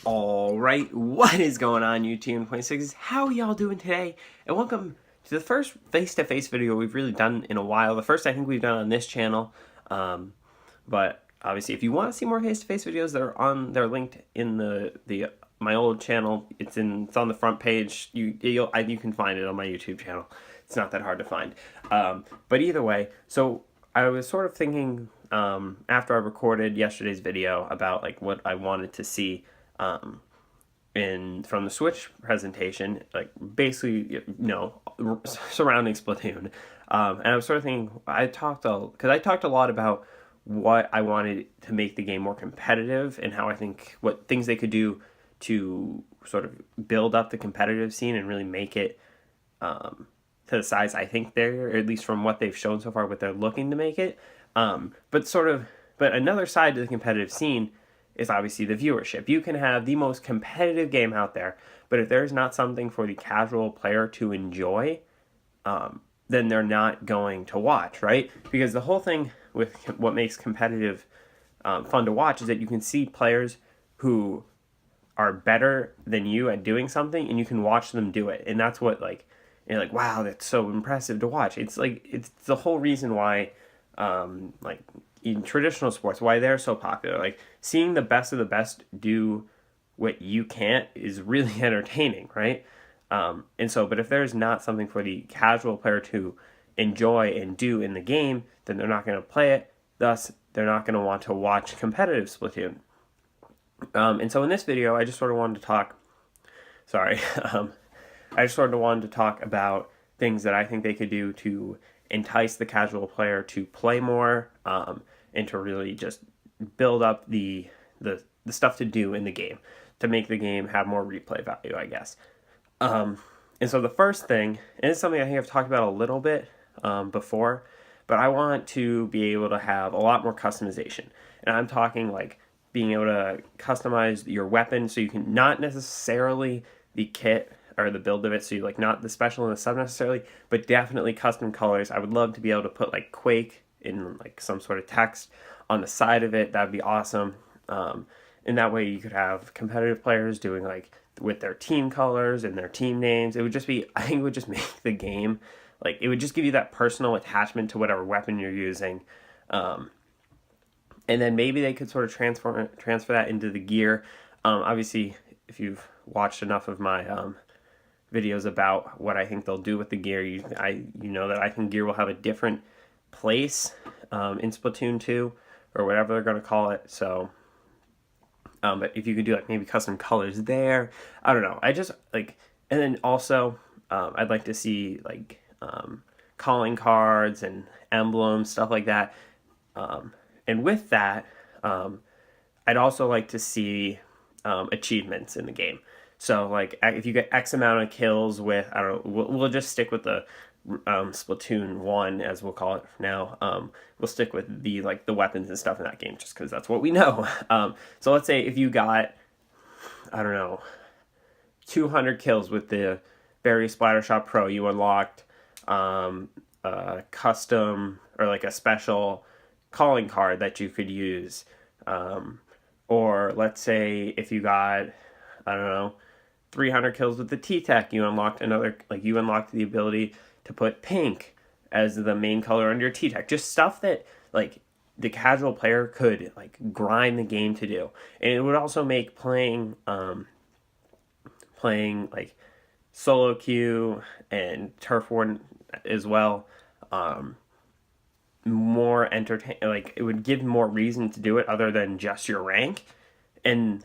All right, what is going on, YouTube 26? How are y'all doing today? And welcome to the first face-to-face video we've really done in a while. The first I think we've done on this channel. But obviously, if you want to see more face-to-face videos, they're linked in the my old channel. It's on the front page. You can find it on my YouTube channel. It's not that hard to find. But either way, so I was sort of thinking after I recorded yesterday's video about like what I wanted to see from the Switch presentation, like basically, surrounding Splatoon. And I was sort of thinking, I talked a lot about what I wanted to make the game more competitive and how I think what things they could do to sort of build up the competitive scene and really make it to the size I think they're, or at least from what they've shown so far, what they're looking to make it. But another side to the competitive scene is obviously the viewership. You can have the most competitive game out there, but if there's not something for the casual player to enjoy, then they're not going to watch, right? Because the whole thing with what makes competitive fun to watch is that you can see players who are better than you at doing something, and you can watch them do it, and that's what you're like, wow, that's so impressive to watch. It's the whole reason why in traditional sports, why they're so popular. Like, seeing the best of the best do what you can't is really entertaining, right? But if there's not something for the casual player to enjoy and do in the game, then they're not going to play it. Thus, they're not going to want to watch competitive Splatoon. So in this video, I just sort of wanted to talk. Sorry, I just sort of wanted to talk about things that I think they could do to entice the casual player to play more, and to really just build up the stuff to do in the game to make the game have more replay value, I guess. And so the first thing, and it's something I think I've talked about a little bit before, but I want to be able to have a lot more customization. And I'm talking like being able to customize your weapon so you can not necessarily the kit or the build of it, so you like not the special and the sub necessarily, but definitely custom colors. I would love to be able to put like Quake in like some sort of text on the side of it. That'd be awesome. And that way you could have competitive players doing like with their team colors and their team names. It would just be, I think it would just make the game, like it would just give you that personal attachment to whatever weapon you're using. And then maybe they could sort of transfer that into the gear. Obviously, if you've watched enough of my videos about what I think they'll do with the gear, you know that I think gear will have a different place in Splatoon 2 or whatever they're going to call it. So, but if you could do like maybe custom colors there, I don't know. I just like, and then also I'd like to see like calling cards and emblems, stuff like that. And with that, I'd also like to see achievements in the game. So like if you get X amount of kills with, I don't know, we'll just stick with the Splatoon 1 as we'll call it now. We'll stick with the weapons and stuff in that game just because that's what we know. So let's say if you got, I don't know, 200 kills with the Berry Splattershot Pro, you unlocked a custom or like a special calling card that you could use. Or let's say if you got, I don't know, 300 kills with the T-Tech, you unlocked the ability to put pink as the main color under your T-Tech. Just stuff that like the casual player could like grind the game to do. And it would also make playing like solo queue and turf war as well more entertaining. Like it would give more reason to do it other than just your rank. And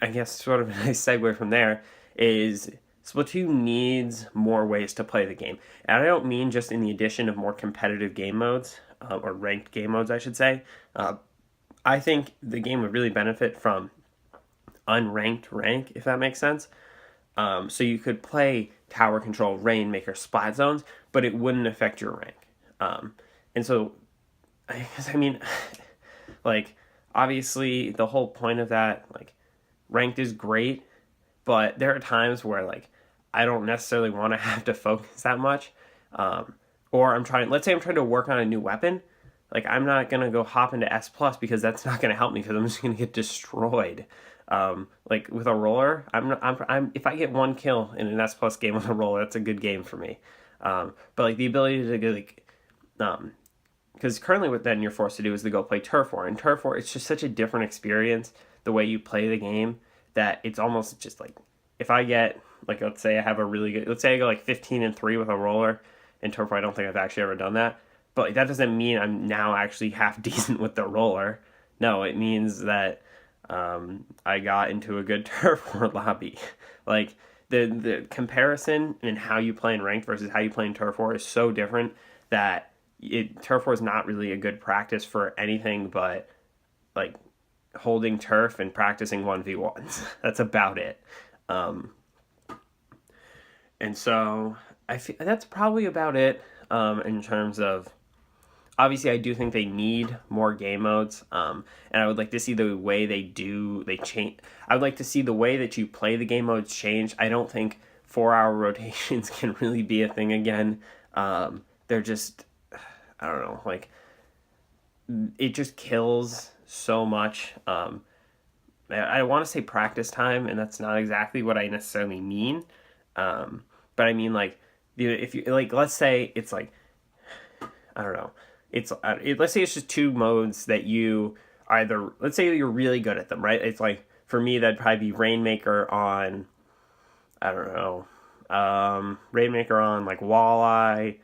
I guess sort of a nice segue from there is Splatoon needs more ways to play the game. And I don't mean just in the addition of more competitive game modes, or ranked game modes, I should say. I think the game would really benefit from unranked rank, if that makes sense. So you could play Tower Control, Rainmaker, Splat Zones, but it wouldn't affect your rank. And so, I mean, like, obviously the whole point of that, like, ranked is great, but there are times where, like, I don't necessarily want to have to focus that much. Or let's say I'm trying to work on a new weapon. Like, I'm not going to go hop into S plus because that's not going to help me because I'm just going to get destroyed. Like with a roller, I'm if I get one kill in an S plus game with a roller, that's a good game for me. But like the ability to go like, because currently what then you're forced to do is to go play turf war, and turf war it's just such a different experience the way you play the game that it's almost just like if I get like let's say I have a really good let's say I go like 15-3 with a roller in turf war. I don't think I've actually ever done that, but like, that doesn't mean I'm now actually half decent with the roller. No, it means that I got into a good turf war lobby. Like the comparison in how you play in ranked versus how you play in turf war is so different that turf war is not really a good practice for anything but like holding turf and practicing 1v1s. That's about it. Um, and so I feel that's probably about it in terms of obviously I do think they need more game modes, and I would like to see the way they change. I would like to see the way that you play the game modes change. I don't think 4-hour rotations can really be a thing again. They're just I don't know, like it just kills so much. I want to say practice time, and that's not exactly what I necessarily mean. But I mean like if you like, let's say it's like I don't know. Let's say it's just two modes that you either let's say you're really good at them, right? It's like for me that'd probably be Rainmaker on I don't know, Rainmaker on like Walleye,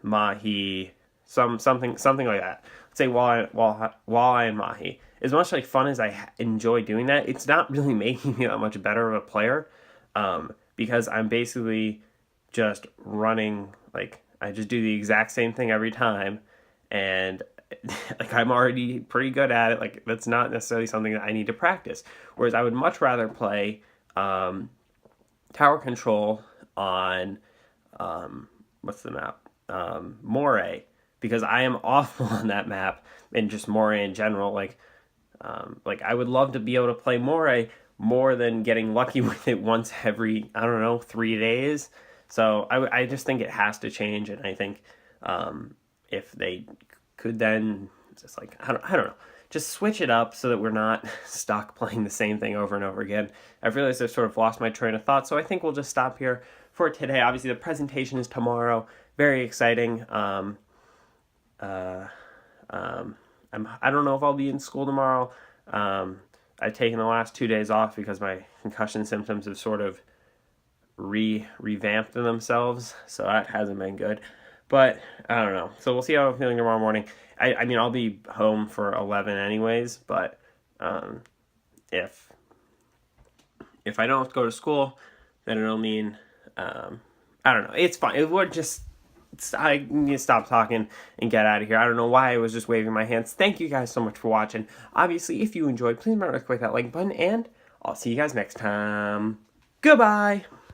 Mahi, something like that. Let's say Walleye and Mahi. As much like fun as I enjoy doing that, it's not really making me that much better of a player, because I'm basically just running like I just do the exact same thing every time, and like I'm already pretty good at it. Like that's not necessarily something that I need to practice. Whereas I would much rather play tower control on what's the map? Moray, because I am awful on that map and just Moray in general. Like I would love to be able to play Moray more than getting lucky with it once every I don't know 3 days. So I just think it has to change, and I think if they could then just like I don't know, just switch it up so that we're not stuck playing the same thing over and over again. I've realized I've sort of lost my train of thought, so I think we'll just stop here for today. Obviously, the presentation is tomorrow. Very exciting. I don't know if I'll be in school tomorrow. I've taken the last 2 days off because my concussion symptoms have sort of revamped themselves, so that hasn't been good. But I don't know. So we'll see how I'm feeling tomorrow morning. I mean, I'll be home for 11 anyways, but if I don't go to school, then it'll mean I don't know. It's fine. It would just I need to stop talking and get out of here. I don't know why I was just waving my hands. Thank you guys so much for watching. Obviously, if you enjoyed, please remember to click that like button, and I'll see you guys next time. Goodbye!